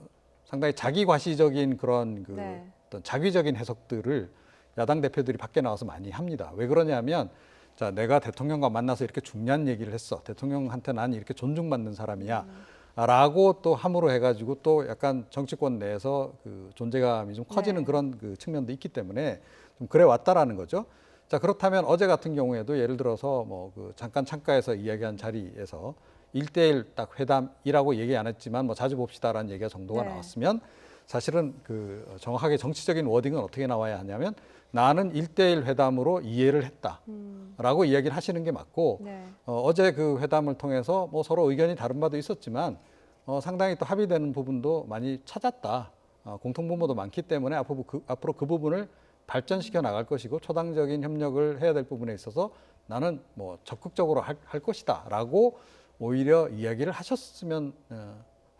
상당히 자기과시적인 그런 네. 어떤 자기적인 해석들을 야당 대표들이 밖에 나와서 많이 합니다. 왜 그러냐면 자, 내가 대통령과 만나서 이렇게 중요한 얘기를 했어. 대통령한테 난 이렇게 존중받는 사람이야. 라고 또 함으로 해가지고 또 약간 정치권 내에서 그 존재감이 좀 커지는 네. 그런 그 측면도 있기 때문에 좀 그래 왔다라는 거죠. 자, 그렇다면 어제 같은 경우에도 예를 들어서 뭐 그 잠깐 창가에서 이야기한 자리에서 1대1 딱 회담이라고 얘기 안 했지만 뭐 자주 봅시다라는 얘기가 정도가 네. 나왔으면 사실은 그 정확하게 정치적인 워딩은 어떻게 나와야 하냐면 나는 1대1 회담으로 이해를 했다라고 이야기를 하시는 게 맞고 네. 어제 그 회담을 통해서 뭐 서로 의견이 다른 바도 있었지만 상당히 또 합의되는 부분도 많이 찾았다. 공통분모도 많기 때문에 앞으로 그 부분을 발전시켜 나갈 것이고 초당적인 협력을 해야 될 부분에 있어서 나는 뭐 적극적으로 할 것이다라고 오히려 이야기를 하셨으면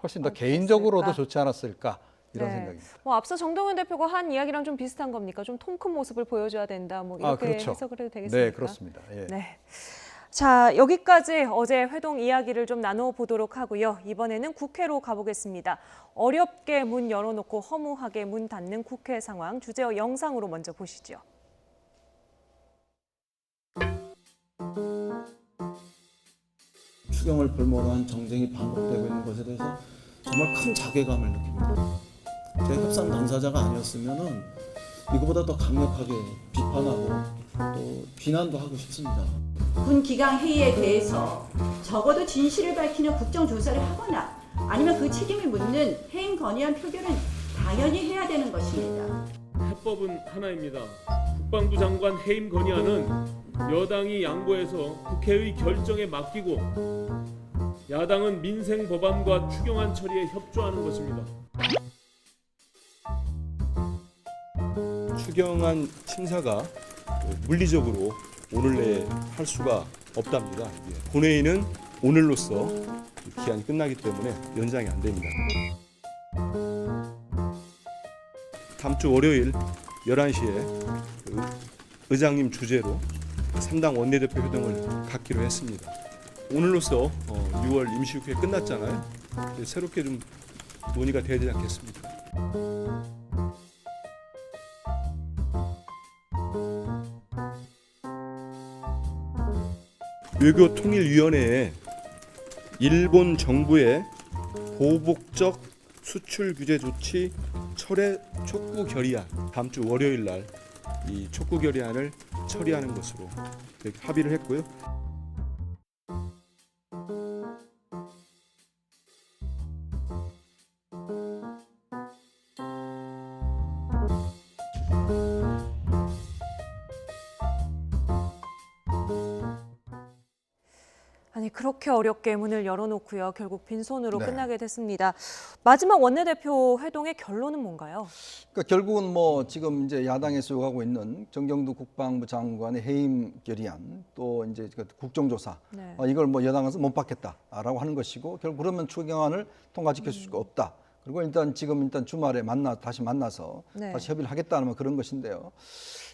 훨씬 더 개인적으로도 좋지 않았을까 이런 생각입니다. 뭐 앞서 정동현 대표가 한 이야기랑 좀 비슷한 겁니까? 좀 통 큰 모습을 보여줘야 된다. 뭐 이렇게 그렇죠. 해석을 해도 되겠습니까? 네, 그렇습니다. 예. 네. 자, 여기까지 어제 회동 이야기를 좀 나눠보도록 하고요. 이번에는 국회로 가보겠습니다. 어렵게 문 열어놓고 허무하게 문 닫는 국회 상황, 주제어 영상으로 먼저 보시죠. 추경을 볼모로 한 정쟁이 반복되고 있는 것에 대해서 정말 큰 자괴감을 느낍니다. 제가 협상 당사자가 아니었으면은 이거보다 더 강력하게 비판하고 또 비난도 하고 싶습니다. 군 기강 회의에 대해서 적어도 진실을 밝히는 국정조사를 하거나 아니면 그 책임을 묻는 해임 건의안 표결은 당연히 해야 되는 것입니다. 해법은 하나입니다. 국방부 장관 해임 건의안은 여당이 양보해서 국회의 결정에 맡기고 야당은 민생 법안과 추경안 처리에 협조하는 것입니다. 추경안 심사가 물리적으로 오늘 내에 할 수가 없답니다. 본회의는 오늘로써 기한이 끝나기 때문에 연장이 안 됩니다. 다음 주 월요일 11시에 의장님 주재로 3당 원내대표 회동을 갖기로 했습니다. 오늘로써 6월 임시국회 끝났잖아요. 새롭게 좀 논의가 돼야 되지 않겠습니까? 외교통일위원회에 일본 정부의 보복적 수출 규제 조치 철회 촉구 결의안, 다음 주 월요일 날 이 촉구 결의안을 처리하는 것으로 합의를 했고요. 아니 그렇게 어렵게 문을 열어놓고요. 결국 빈손으로 끝나게 됐습니다. 마지막 원내대표 회동의 결론은 뭔가요? 그러니까 결국은 뭐 지금 이제 야당에서 요구하고 있는 정경두 국방부 장관의 해임 결의안 또 이제 국정조사 이걸 뭐 여당에서 못 받겠다라고 하는 것이고 결국 그러면 추경안을 통과시킬 수가 없다. 그리고 일단 주말에 다시 만나서 다시 협의를 하겠다는 그런 것인데요.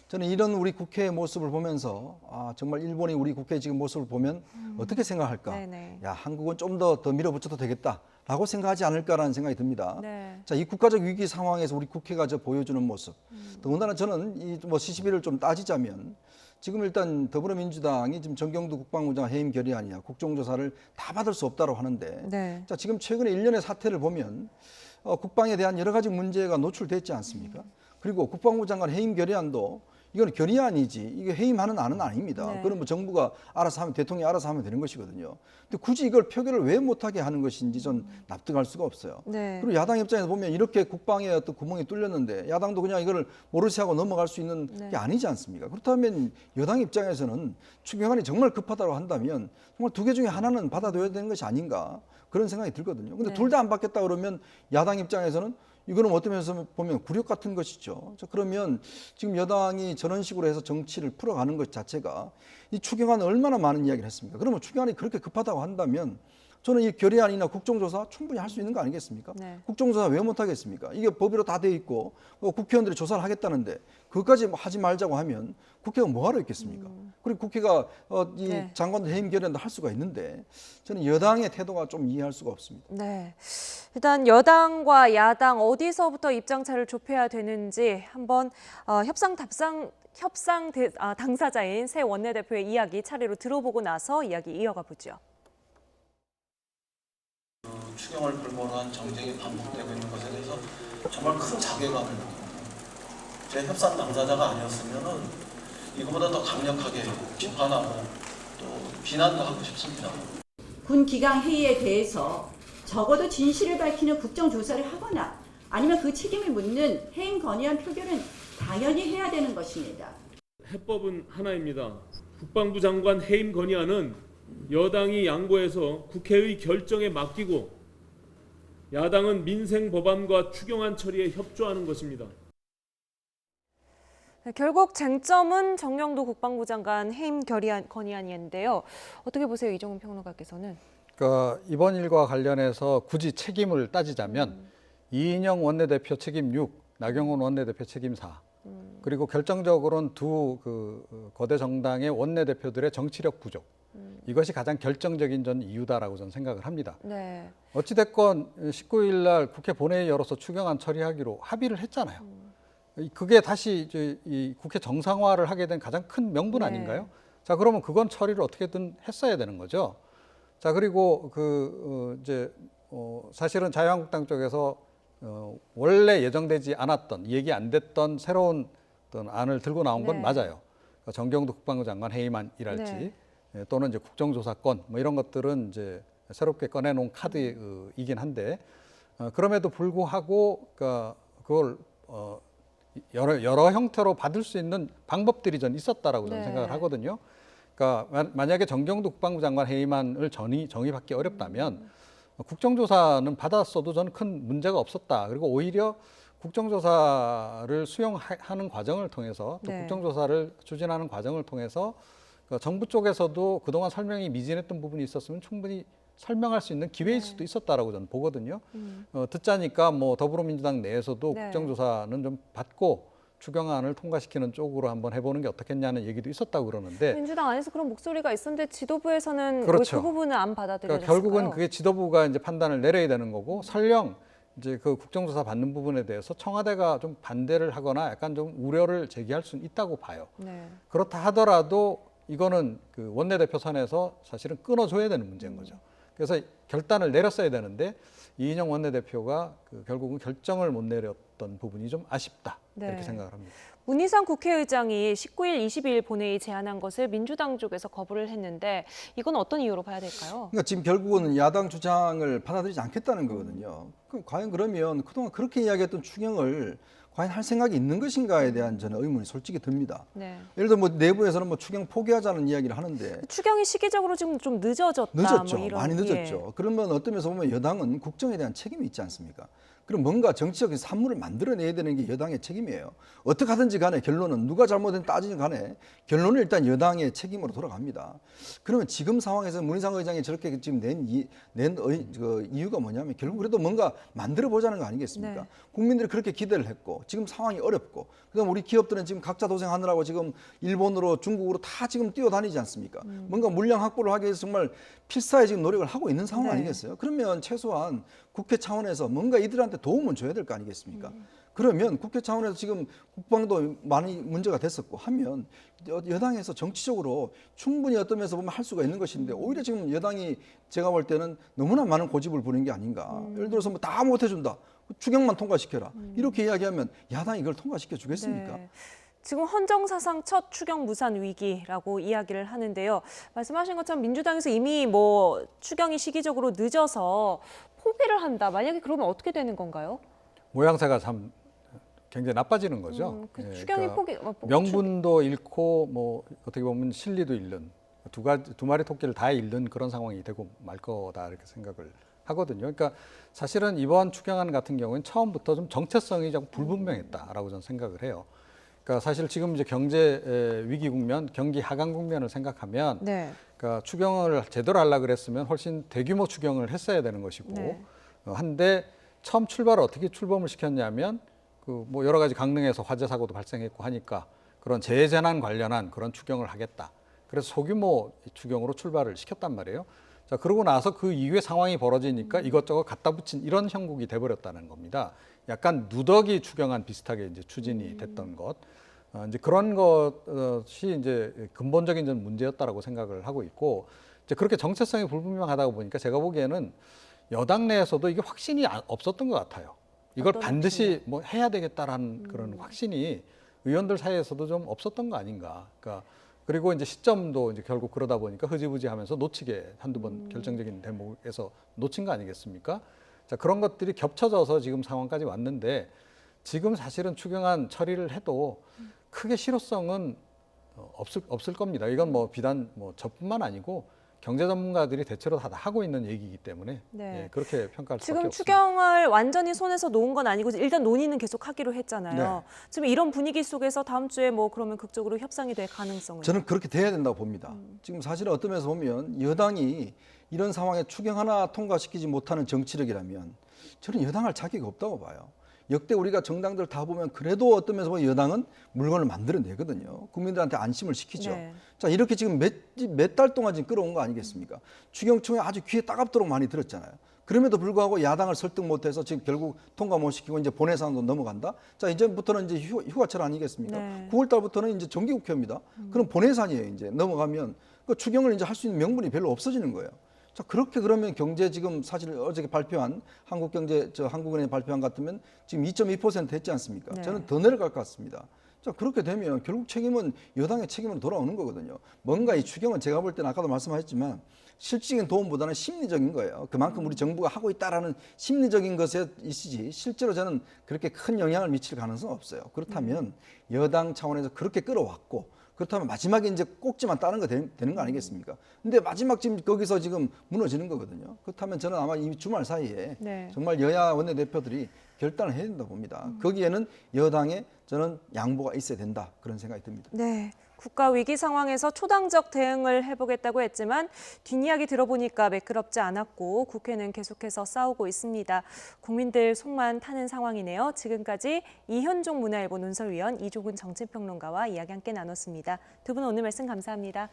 저는 이런 우리 국회의 모습을 보면서 정말 일본이 우리 국회 지금 모습을 보면 어떻게 생각할까? 야, 한국은 좀 더 밀어붙여도 되겠다라고 생각하지 않을까라는 생각이 듭니다. 자, 이 국가적 위기 상황에서 우리 국회가 보여주는 모습. 더군다나 저는 이 시시비를 좀 따지자면 지금 일단 더불어민주당이 지금 정경두 국방부 장관 해임 결의안이야 국정조사를 다 받을 수 없다고 하는데 자, 지금 최근에 일련의 사태를 보면 국방에 대한 여러 가지 문제가 노출됐지 않습니까? 그리고 국방부 장관 해임 결의안도 이건 결의안이지 이게 해임하는 안은 아닙니다. 그건 뭐 정부가 알아서 하면 대통령이 알아서 하면 되는 것이거든요. 근데 굳이 이걸 표결을 왜 못하게 하는 것인지 전 납득할 수가 없어요. 그리고 야당 입장에서 보면 이렇게 국방에 어떤 구멍이 뚫렸는데 야당도 그냥 이걸 모르쇠하고 넘어갈 수 있는 게 아니지 않습니까? 그렇다면 여당 입장에서는 추경안이 정말 급하다고 한다면 정말 두 개 중에 하나는 받아둬야 되는 것이 아닌가 그런 생각이 들거든요. 근데 둘 다 안 받겠다 그러면 야당 입장에서는 이거는 어떤 면에서 보면 굴욕 같은 것이죠. 그러면 지금 여당이 저런 식으로 해서 정치를 풀어가는 것 자체가 이 추경안에 얼마나 많은 이야기를 했습니까? 그러면 추경안이 그렇게 급하다고 한다면 저는 이 결의안이나 국정조사 충분히 할 수 있는 거 아니겠습니까? 국정조사 왜 못하겠습니까? 이게 법으로 다 돼 있고 국회의원들이 조사를 하겠다는데 그것까지 하지 말자고 하면 국회가 뭐하러 있겠습니까? 그리고 국회가 이 장관들 해임 결의안도 할 수가 있는데 저는 여당의 태도가 좀 이해할 수가 없습니다. 네, 일단 여당과 야당 어디서부터 입장차를 좁혀야 되는지 한번 협상 당사자인 새 원내대표의 이야기 차례로 들어보고 나서 이야기 이어가 보죠. 추경을 볼모로 한 정쟁이 반복되고 있는 것에 대해서 정말 큰 자괴감을 느낍니다. 제 협상 당사자가 아니었으면은 이거보다 더 강력하게 비판하고 또 비난도 하고 싶습니다. 군 기강 회의에 대해서 적어도 진실을 밝히는 국정조사를 하거나 아니면 그 책임을 묻는 해임 건의안 표결은 당연히 해야 되는 것입니다. 해법은 하나입니다. 국방부 장관 해임 건의안은 여당이 양보해서 국회의 결정에 맡기고 야당은 민생 법안과 추경안 처리에 협조하는 것입니다. 네, 결국 쟁점은 정영도 국방부 장관 해임 건의안인데요. 어떻게 보세요, 이종훈 평론가께서는? 그러니까 이번 일과 관련해서 굳이 책임을 따지자면 이인영 원내대표 책임 6, 나경원 원내대표 책임 4, 그리고 결정적으로는 두 거대 정당의 원내대표들의 정치력 부족. 이것이 가장 결정적인 전 이유다라고 저는 생각을 합니다. 네. 어찌됐건 19일 날 국회 본회의 열어서 추경안 처리하기로 합의를 했잖아요. 그게 다시 이제 이 국회 정상화를 하게 된 가장 큰 명분 아닌가요? 자, 그러면 그건 처리를 어떻게든 했어야 되는 거죠. 자, 그리고 사실은 자유한국당 쪽에서 원래 예정되지 않았던, 얘기 안 됐던 새로운 어떤 안을 들고 나온 건 맞아요. 그러니까 정경도 국방부 장관 해임안이랄지 또는 이제 국정조사권 뭐 이런 것들은 이제 새롭게 꺼내놓은 카드이긴 한데 그럼에도 불구하고 그러니까 그걸 여러 형태로 받을 수 있는 방법들이 전 있었다라고 저는 생각을 하거든요. 그러니까 만약에 정경도 국방부 장관 해임안을 정의받기 어렵다면 국정조사는 받았어도 저는 큰 문제가 없었다. 그리고 오히려 국정조사를 수용하는 과정을 통해서 또 국정조사를 추진하는 과정을 통해서 정부 쪽에서도 그동안 설명이 미진했던 부분이 있었으면 충분히 설명할 수 있는 기회일 수도 있었다라고 저는 보거든요. 듣자니까 뭐 더불어민주당 내에서도 국정조사는 좀 받고 추경안을 통과시키는 쪽으로 한번 해보는 게 어떻겠냐는 얘기도 있었다고 그러는데 민주당 안에서 그런 목소리가 있었는데 지도부에서는 그렇죠. 왜 그 부분은 안 받아들여졌을까요? 그러니까 결국은 그게 지도부가 이제 판단을 내려야 되는 거고 설령 이제 그 국정조사 받는 부분에 대해서 청와대가 좀 반대를 하거나 약간 좀 우려를 제기할 수는 있다고 봐요. 그렇다 하더라도 이거는 그 원내대표 선에서 사실은 끊어줘야 되는 문제인 거죠. 그래서 결단을 내렸어야 되는데 이인영 원내대표가 결국은 결정을 못 내렸던 부분이 좀 아쉽다 이렇게 생각을 합니다. 문희상 국회의장이 19일, 22일 본회의 제안한 것을 민주당 쪽에서 거부를 했는데 이건 어떤 이유로 봐야 될까요? 그러니까 지금 결국은 야당 주장을 받아들이지 않겠다는 거거든요. 과연 그러면 그동안 그렇게 이야기했던 추경을 과연 할 생각이 있는 것인가에 대한 저는 의문이 솔직히 듭니다. 예를 들어 뭐 내부에서는 뭐 추경 포기하자는 이야기를 하는데 추경이 시기적으로 지금 좀 늦어졌죠. 뭐 이런, 많이 늦었죠. 그러면 어떤 면에서 보면 여당은 국정에 대한 책임이 있지 않습니까? 그럼 뭔가 정치적인 산물을 만들어내야 되는 게 여당의 책임이에요. 어떻게 하든지 간에 결론은 누가 잘못된 따지든 간에 결론은 일단 여당의 책임으로 돌아갑니다. 그러면 지금 상황에서 문희상 의장이 저렇게 지금 낸 이유가 뭐냐면 결국 그래도 뭔가 만들어 보자는 거 아니겠습니까? 국민들이 그렇게 기대를 했고 지금 상황이 어렵고 그다음 우리 기업들은 지금 각자 도생하느라고 지금 일본으로 중국으로 다 지금 뛰어다니지 않습니까? 뭔가 물량 확보를 하기 위해서 정말 필사의 지금 노력을 하고 있는 상황 아니겠어요? 그러면 최소한 국회 차원에서 뭔가 이들한테 도움은 줘야 될 거 아니겠습니까? 그러면 국회 차원에서 지금 국방도 많이 문제가 됐었고 하면 여당에서 정치적으로 충분히 어떤 면에서 보면 할 수가 있는 것인데 오히려 지금 여당이 제가 볼 때는 너무나 많은 고집을 부리는 게 아닌가. 예를 들어서 뭐 다 못해준다. 추경만 통과시켜라. 이렇게 이야기하면 야당이 이걸 통과시켜 주겠습니까? 지금 헌정사상 첫 추경 무산 위기라고 이야기를 하는데요. 말씀하신 것처럼 민주당에서 이미 뭐 추경이 시기적으로 늦어서 포기를 한다. 만약에 그러면 어떻게 되는 건가요? 모양새가 참 굉장히 나빠지는 거죠. 추경이 그러니까 명분도 잃고 뭐 어떻게 보면 실리도 잃는 두 마리 토끼를 다 잃는 그런 상황이 되고 말 거다 이렇게 생각을 하거든요. 그러니까 사실은 이번 추경안 같은 경우는 처음부터 좀 정체성이 좀 불분명했다라고 저는 생각을 해요. 그러니까 사실 지금 이제 경제 위기 국면, 경기 하강 국면을 생각하면, 그러니까 추경을 제대로 하려고 그랬으면 훨씬 대규모 추경을 했어야 되는 것이고, 한데 처음 출발을 어떻게 출범을 시켰냐면, 뭐 여러 가지 강릉에서 화재 사고도 발생했고 하니까 그런 재재난 관련한 그런 추경을 하겠다. 그래서 소규모 추경으로 출발을 시켰단 말이에요. 자, 그러고 나서 그 이후에 상황이 벌어지니까 이것저것 갖다 붙인 이런 형국이 돼버렸다는 겁니다. 약간 누더기 추경안 비슷하게 이제 추진이 됐던 것. 이제 그런 것이 이제 근본적인 좀 문제였다라고 생각을 하고 있고, 이제 그렇게 정체성이 불분명하다고 보니까 제가 보기에는 여당 내에서도 이게 확신이 없었던 것 같아요. 이걸 반드시 뭐 해야 되겠다라는 그런 확신이 의원들 사이에서도 좀 없었던 거 아닌가. 그러니까 그리고 이제 시점도 이제 결국 그러다 보니까 흐지부지하면서 놓치게 한두 번 결정적인 대목에서 놓친 거 아니겠습니까? 자, 그런 것들이 겹쳐져서 지금 상황까지 왔는데 지금 사실은 추경안 처리를 해도 크게 실효성은 없을 겁니다. 이건 뭐 비단 뭐 저뿐만 아니고 경제 전문가들이 대체로 다 하고 있는 얘기이기 때문에 네. 예, 그렇게 평가할 수밖에 지금 없습니다. 추경을 완전히 손에서 놓은 건 아니고 일단 논의는 계속 하기로 했잖아요. 네. 지금 이런 분위기 속에서 다음 주에 뭐 그러면 극적으로 협상이 될 가능성은? 저는 그렇게 돼야 된다고 봅니다. 지금 사실 어떤 면에서 보면 여당이 이런 상황에 추경 하나 통과시키지 못하는 정치력이라면 저는 여당할 자격이 없다고 봐요. 역대 우리가 정당들 다 보면 그래도 어떤 면에서 보면 여당은 물건을 만들어내거든요. 국민들한테 안심을 시키죠. 네. 자, 이렇게 지금 몇 달 동안 지금 끌어온 거 아니겠습니까? 추경총회 아주 귀에 따갑도록 많이 들었잖아요. 그럼에도 불구하고 야당을 설득 못해서 지금 결국 통과 못 시키고 이제 본회의상으로 넘어간다. 자, 이제부터는 이제 휴가철 아니겠습니까? 네. 9월 달부터는 이제 정기국회입니다. 그럼 본회의상이에요. 이제 넘어가면 그 추경을 이제 할 수 있는 명분이 별로 없어지는 거예요. 자, 그렇게 그러면 경제 지금 사실 어저께 발표한 한국은행이 발표한 것 같으면 지금 2.2% 했지 않습니까? 네. 저는 더 내려갈 것 같습니다. 자, 그렇게 되면 결국 책임은 여당의 책임으로 돌아오는 거거든요. 뭔가 이 추경은 제가 볼 때는 아까도 말씀하셨지만 실질적인 도움보다는 심리적인 거예요. 그만큼 우리 정부가 하고 있다라는 심리적인 것에 있으지 실제로 저는 그렇게 큰 영향을 미칠 가능성은 없어요. 그렇다면 여당 차원에서 그렇게 끌어왔고 그렇다면 마지막에 이제 꼭지만 따는 거 되는 거 아니겠습니까? 근데 마지막 지금 거기서 지금 무너지는 거거든요. 그렇다면 저는 아마 이 주말 사이에 네. 정말 여야 원내대표들이 결단을 해야 된다고 봅니다. 거기에는 여당의 저는 양보가 있어야 된다 그런 생각이 듭니다. 네. 국가 위기 상황에서 초당적 대응을 해보겠다고 했지만 뒷이야기 들어보니까 매끄럽지 않았고 국회는 계속해서 싸우고 있습니다. 국민들 속만 타는 상황이네요. 지금까지 이현종 문화일보 논설위원, 이종근 정치평론가와 이야기 함께 나눴습니다. 두 분 오늘 말씀 감사합니다.